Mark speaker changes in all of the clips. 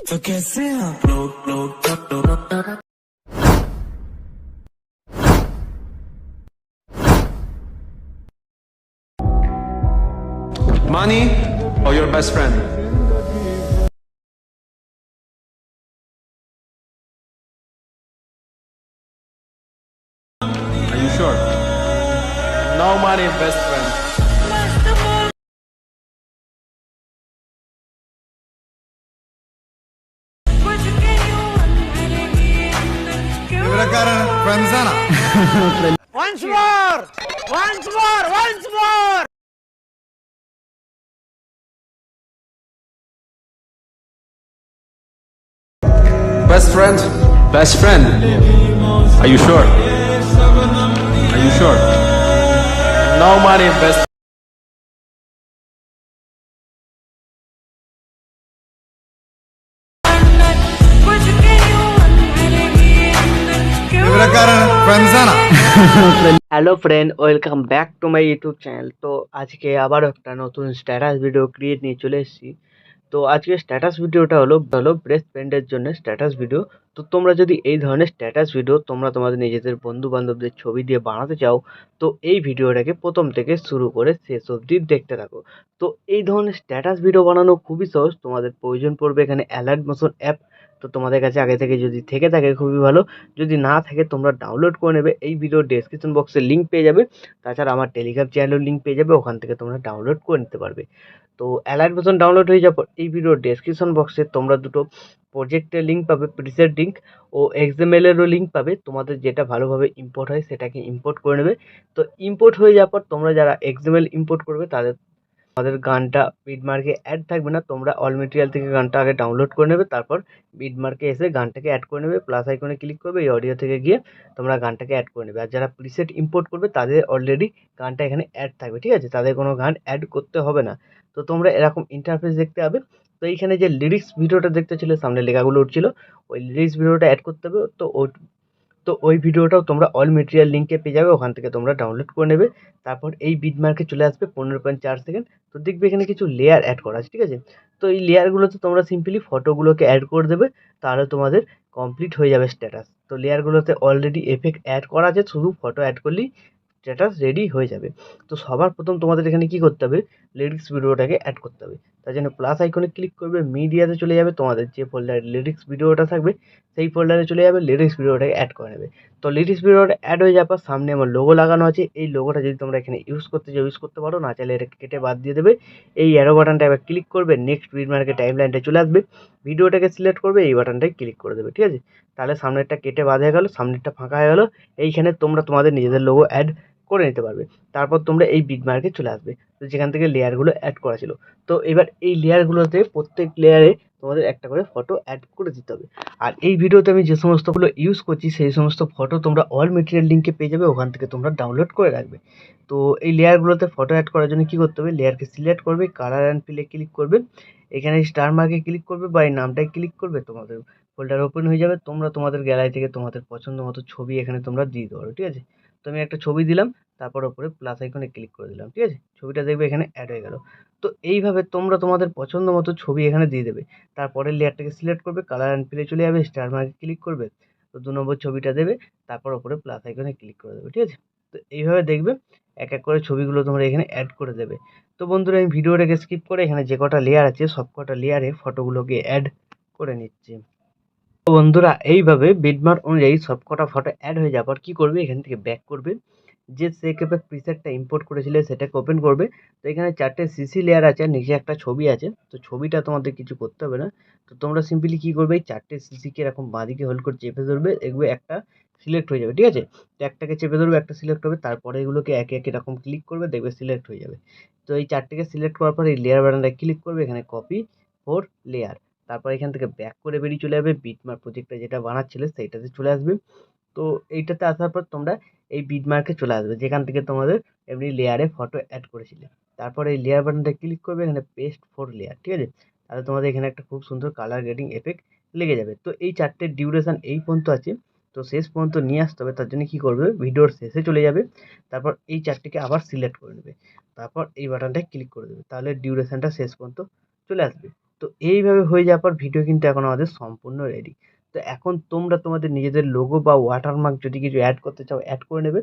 Speaker 1: तो कैसे आप लोग
Speaker 2: Money or your best friend? Are you sure? No money, best friend.
Speaker 3: Once more! Once more! Once more!
Speaker 2: Best friend? Best friend. Are you sure? Are you sure? No money, best
Speaker 3: hello friend, welcome back to my YouTube channel. তো আজকে আবারও একটা নতুন status video create নিয়ে চলে এসেছি। তো আজকে স্ট্যাটাস ভিডিওটা হলো বেস্ট ফ্রেন্ডের জন্য স্ট্যাটাস ভিডিও। তো তোমরা যদি এই ধরনের স্ট্যাটাস ভিডিও তোমরা তোমাদের নিজেদের বন্ধু বান্ধবদের ছবি দিয়ে বানাতে চাও, তো এই ভিডিওটাকে প্রথম থেকে শুরু করে শেষ অবধি দেখতে থাকো। তো এই ধরনের স্ট্যাটাস ভিডিও বানানো খুবই সহজ। তোমাদের প্রয়োজন পড়বে এখানে অ্যালাইট মোশন অ্যাপ। তো তোমাদের কাছে আগে থেকে যদি থেকে থাকে খুবই ভালো, যদি না থাকে তোমরা ডাউনলোড করে নেবে। এই ভিডিওর ডেসক্রিপশন বক্সে লিঙ্ক পেয়ে যাবে, তাছাড়া আমার টেলিগ্রাম চ্যানেলের লিঙ্ক পেয়ে যাবে, ওখান থেকে তোমরা ডাউনলোড করে নিতে পারবে। তো অ্যালাইট ভার্সন ডাউনলোড হয়ে যাওয়ার পর এই ভিডিওর ডেসক্রিপশন বক্সে তোমরা দুটো প্রজেক্টের লিঙ্ক পাবে, প্রিসেট লিঙ্ক ও এক্সএমএলেরও লিঙ্ক পাবে। তোমাদের যেটা ভালোভাবে ইম্পোর্ট হয় সেটাকে ইম্পোর্ট করে নেবে। তো ইম্পোর্ট হয়ে যাওয়ার পর তোমরা যারা এক্সএমএল ইম্পোর্ট করবে তাদের গানটা বিটমার্কে অ্যাড থাকবে না। তোমরা অল মেটেরিয়াল থেকে গানটা আগে ডাউনলোড করে নেবে, তারপর বিটমার্কে এসে গানটাকে অ্যাড করে নেবে। প্লাস আইকনে ক্লিক করবে, এই অডিও থেকে গিয়ে তোমরা গানটাকে অ্যাড করে নেবে। আর যারা প্রিসেট ইম্পোর্ট করবে তাদের অলরেডি গানটা এখানে অ্যাড থাকবে, ঠিক আছে? তাদের কোনো গান অ্যাড করতে হবে না। তো তোমরা এরকম ইন্টারফেস দেখতে পাবে। তো এইখানে যে লিরিক্স ভিডিওটা দেখতে ছিল, সামনে লেখাগুলো উঠছিল, ওই লিরিক্স ভিডিওটা অ্যাড করতে হবে। তো ওই ভিডিওটাও তোমরা অল মেটেরিয়াল লিঙ্কে পেয়ে যাবে, ওখান থেকে তোমরা ডাউনলোড করে নেবে। তারপর এই বিটমার্কে চলে আসবে 15.4 সেকেন্ড। তো দেখবে এখানে কিছু লেয়ার অ্যাড করা আছে, ঠিক আছে? তো এই লেয়ারগুলোতে তোমরা সিম্পলি ফটোগুলোকে অ্যাড করে দেবে, তাহলে তোমাদের কমপ্লিট হয়ে যাবে স্ট্যাটাস। তো লেয়ারগুলোতে অলরেডি এফেক্ট অ্যাড করা আছে, শুধু ফটো অ্যাড করলেই স্ট্যাটাস রেডি হয়ে যাবে। তো সবার প্রথম তোমাদের এখানে কি করতে হবে, লিরিক্স ভিডিওটাকে অ্যাড করতে হবে। তার জন্য প্লাস আইকনে ক্লিক করবে, মিডিয়াতে চলে যাবে, তোমাদের যে ফোল্ডারে লিরিক্স ভিডিওটা থাকবে সেই ফোল্ডারে চলে যাবে, লিরিক্স ভিডিওটাকে অ্যাড করে নেবে। তো লিরিক্স ভিডিওটা অ্যাড হয়ে যাওয়ার পর সামনে আমার লোগো লাগানো আছে, এই লোগোটা যদি তোমরা এখানে ইউজ করতে চাও ইউজ করতে পারো, না চাইলে এটাকে কেটে বাদ দিয়ে দেবে। এই অ্যারো বাটনটা এবার ক্লিক করবে, নেক্সট বিটমার্কে টাইমলাইনটা চলে আসবে, ভিডিওটাকে সিলেক্ট করবে, এই বাটনটায় ক্লিক করে দেবে, ঠিক আছে? তাহলে সামনেরটা কেটে বাদ হয়ে গেল, সামনেরটা ফাঁকা হয়ে গেল। এইখানে তোমরা তোমাদের নিজেদের লোগো অ্যাড করে নিতে পারবে। তারপর তোমরা এই বিটমার্কে চলে আসবে, তো যেখান থেকে লেয়ারগুলো অ্যাড করা ছিল। তো এবার এই লেয়ারগুলোতে প্রত্যেক লেয়ারে তোমাদের একটা করে ফটো অ্যাড করে দিতে হবে। আর এই ভিডিওতে আমি যে সমস্তগুলো ইউজ করছি সেই সমস্ত ফটো তোমরা অল মেটেরিয়াল লিঙ্কে পেয়ে যাবে, ওখান থেকে তোমরা ডাউনলোড করে রাখবে। তো এই লেয়ারগুলোতে ফটো অ্যাড করার জন্য কী করতে হবে, লেয়ারকে সিলেক্ট করবে, কালার অ্যান্ড ফিলে ক্লিক করবে, এখানে স্টার মার্কে ক্লিক করবে বা এই নামটায় ক্লিক করবে, তোমাদের ফোল্ডার ওপেন হয়ে যাবে। তোমরা তোমাদের গ্যালারি থেকে তোমাদের পছন্দ মতো ছবি এখানে তোমরা দিয়ে দিতে পারো, ঠিক আছে? তো আমি একটা ছবি দিলাম, তারপর ওপরে প্লাস আইকনে ক্লিক করে দিলাম, ঠিক আছে? ছবিটা দেখবে এখানে অ্যাড হয়ে গেল। তো এইভাবে তোমরা তোমাদের পছন্দ মতো ছবি এখানে দিয়ে দেবে। তারপরের লেয়ারটাকে সিলেক্ট করবে, কালার অ্যান্ড ফিলে চলে যাবে, স্টার মার্কে ক্লিক করবে, তো 2 নম্বর ছবিটা দেবে, তারপর ওপরে প্লাস আইকনে ক্লিক করে দেবে, ঠিক আছে? তো এইভাবে দেখবে এক এক করে ছবিগুলো তোমরা এখানে অ্যাড করে দেবে। তো বন্ধুরা, আমি ভিডিওটাকে স্কিপ করে এখানে যে কটা লেয়ার আছে সব কটা লেয়ারে ফটোগুলোকে অ্যাড করে নিচ্ছি। তো বন্ধুরা, এইভাবে বিটমার্ক অনুযায়ী সবকটা ফটো অ্যাড হয়ে যাওয়ার পর কী করবে, এখান থেকে ব্যাক করবে, যে সেকেপে প্রিসেটটা ইম্পোর্ট করেছিলে সেটাকে ওপেন করবে। তো এখানে 4টে সিসি লেয়ার আছে, আর নিচে একটা ছবি আছে। তো ছবিটা তোমাদের কিছু করতে হবে না। তো তোমরা সিম্পলি কী করবে, এই 4টে সিসিকে এরকম বাঁদিকে হোল্ড করে চেপে ধরবে, দেখবে একটা সিলেক্ট হয়ে যাবে, ঠিক আছে? তো একটাকে চেপে ধরবে, একটা সিলেক্ট হবে, তারপরে এগুলোকে একে একে এরকম ক্লিক করবে, দেখবে সিলেক্ট হয়ে যাবে। তো এই 4টেকে সিলেক্ট করার পর এই লেয়ার বাটনটা ক্লিক করবে, এখানে কপি ফর লেয়ার, তারপর এখান থেকে ব্যাক করে বেরিয়ে চলে যাবে, বিটমার্ক প্রজেক্টটা যেটা বানাচ্ছিলে সেইটাতে চলে আসবে। তো এইটাতে আসার পর তোমরা এই বিটমার্কে চলে আসবে, যেখান থেকে তোমাদের এমনি লেয়ারে ফটো অ্যাড করেছিলে। তারপর এই লেয়ার বাটনটা ক্লিক করবে, এখানে পেস্ট ফর লেয়ার, ঠিক আছে? তাহলে তোমাদের এখানে একটা খুব সুন্দর কালার গ্রেডিং এফেক্ট লেগে যাবে। তো এই 4টের ডিউরেশন এই পর্যন্ত আছে। তো শেষ পর্যন্ত নিয়ে আসতে হবে, তার জন্য কী করবে, ভিডিওর শেষে চলে যাবে, তারপর এই 4টেকে আবার সিলেক্ট করে নেবে, তারপর এই বাটনটায় ক্লিক করে দেবে, তাহলে ডিউরেশনটা শেষ পর্যন্ত চলে আসবে। তো এইভাবে হয়ে যাওয়ার পর ভিডিও কিন্তু এখন আমাদের সম্পূর্ণ রেডি। তো এখন তোমরা তোমাদের নিজেদের লোগো বা ওয়াটারমার্ক যদি কিছু অ্যাড করতে চাও অ্যাড করে নেবে।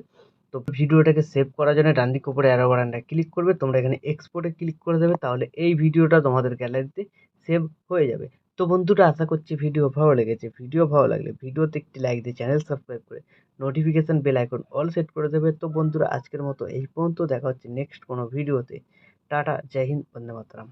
Speaker 3: তো ভিডিওটাকে সেভ করার জন্য ডান দিক উপরে অ্যারো বাটনটা ক্লিক করবে, তোমরা এখানে এক্সপোর্টে ক্লিক করে দেবে, তাহলে এই ভিডিওটা তোমাদের গ্যালারিতে সেভ হয়ে যাবে। তো বন্ধুরা, আশা করছি ভিডিও ভালো লেগেছে। ভিডিও ভালো লাগলে ভিডিওতে একটি লাইক দিয়ে চ্যানেল সাবস্ক্রাইব করে notification bell icon all set করে দেবে। তো বন্ধুরা, আজকের মতো এই পর্যন্ত, দেখা হচ্ছে নেক্সট কোনো ভিডিওতে। টাটা, জয় হিন্দ, বন্দে মাতরম।